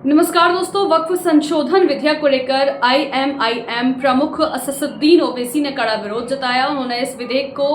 नमस्कार दोस्तों, वक्फ संशोधन विधेयक को लेकर आईएमआईएम प्रमुख असदुद्दीन ओवैसी ने कड़ा विरोध जताया। उन्होंने इस विधेयक को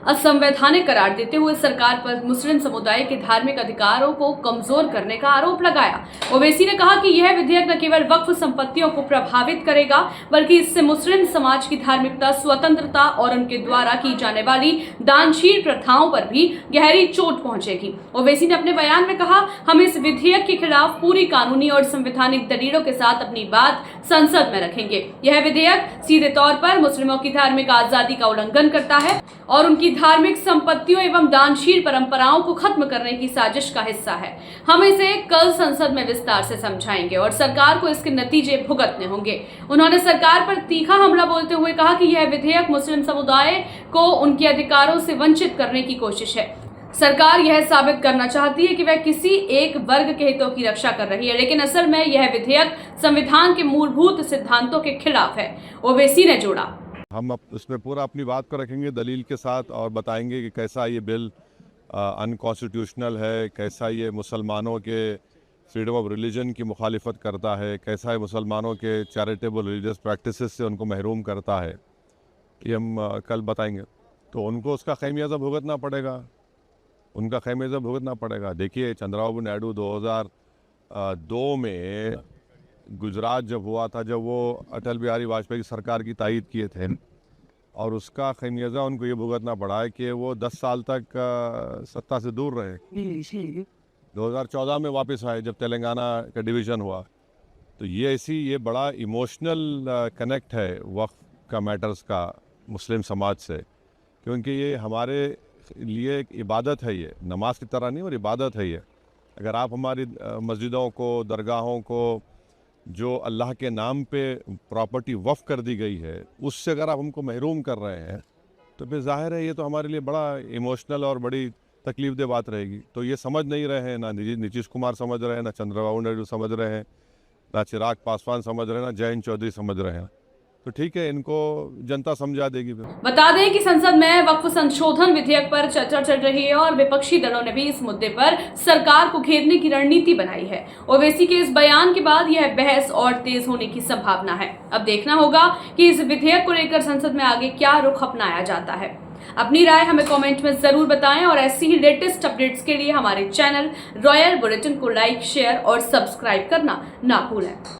असंवैधानिक करार देते हुए सरकार पर मुस्लिम समुदाय के धार्मिक अधिकारों को कमजोर करने का आरोप लगाया। ओवैसी ने कहा कि यह विधेयक न केवल वक्फ संपत्तियों को प्रभावित करेगा, बल्कि इससे मुस्लिम समाज की धार्मिकता, स्वतंत्रता और उनके द्वारा की जाने वाली दानशील प्रथाओं पर भी गहरी चोट पहुंचेगी। ओवैसी ने अपने बयान में कहा, हम इस विधेयक के खिलाफ पूरी कानूनी और संवैधानिक दलीलों के साथ अपनी बात संसद में रखेंगे। यह विधेयक सीधे तौर पर मुस्लिमों की धार्मिक आजादी का उल्लंघन करता है और उनकी धार्मिक संपत्तियों एवं दानशील परंपराओं को खत्म करने की साजिश का हिस्सा है। हम इसे कल संसद में विस्तार से समझाएंगे और सरकार को इसके नतीजे भुगतने होंगे। उन्होंने सरकार पर तीखा हमला बोलते हुए कहा कि यह विधेयक मुस्लिम समुदाय को उनके अधिकारों से वंचित करने की कोशिश है। सरकार यह साबित करना चाहती है कि वह किसी एक वर्ग के हितों की रक्षा कर रही है, लेकिन असल में यह विधेयक संविधान के मूलभूत सिद्धांतों के खिलाफ है। ओवैसी ने जोड़ा, हम इसमें पूरा अपनी बात को रखेंगे दलील के साथ और बताएंगे कि कैसा ये बिल अनकॉन्स्टिट्यूशनल है, कैसा ये मुसलमानों के फ्रीडम ऑफ रिलीजन की मुखालिफत करता है, कैसा ये मुसलमानों के चैरिटेबल रिलीजियस प्रैक्टिसेस से उनको महरूम करता है। ये हम कल बताएंगे। तो उनको उसका खैमियाजा भुगतना पड़ेगा, उनका खैमियाजा भुगतना पड़ेगा। देखिए, चंद्रबाबू नायडू 2002 में गुजरात जब हुआ था, जब वो अटल बिहारी वाजपेयी की सरकार की तायद किए थे, और उसका खैमियाजा उनको ये भुगतना पड़ा है कि वो 10 साल तक सत्ता से दूर रहे। 2014 में वापस आए जब तेलंगाना का डिवीज़न हुआ। तो ये बड़ा इमोशनल कनेक्ट है वक्फ का मैटर्स का मुस्लिम समाज से, क्योंकि ये हमारे लिए एक इबादत है। ये नमाज की तरह नहीं और इबादत है ये। अगर आप हमारी मस्जिदों को, दरगाहों को, जो अल्लाह के नाम पे प्रॉपर्टी वफ़ कर दी गई है, उससे अगर आप हमको महरूम कर रहे हैं, तो फिर जाहिर है ये तो हमारे लिए बड़ा इमोशनल और बड़ी तकलीफ दे बात रहेगी। तो ये समझ नहीं रहे हैं, ना नीतीश कुमार समझ रहे हैं, ना चंद्रबाबू नायडू समझ रहे हैं, ना चिराग पासवान समझ रहे हैं, ना जयंत चौधरी समझ रहे हैं। तो ठीक है, इनको जनता समझा देगी। बता दें कि संसद में वक्फ संशोधन विधेयक पर चर्चा चल रही है और विपक्षी दलों ने भी इस मुद्दे पर सरकार को घेरने की रणनीति बनाई है। ओवैसी के इस बयान के बाद यह बहस और तेज होने की संभावना है। अब देखना होगा कि इस विधेयक को लेकर संसद में आगे क्या रुख अपनाया जाता है। अपनी राय हमें कमेंट में जरूर बताएं और ऐसी ही लेटेस्ट अपडेट्स के लिए हमारे चैनल रॉयल बुलेटिन को लाइक, शेयर और सब्सक्राइब करना ना भूलें।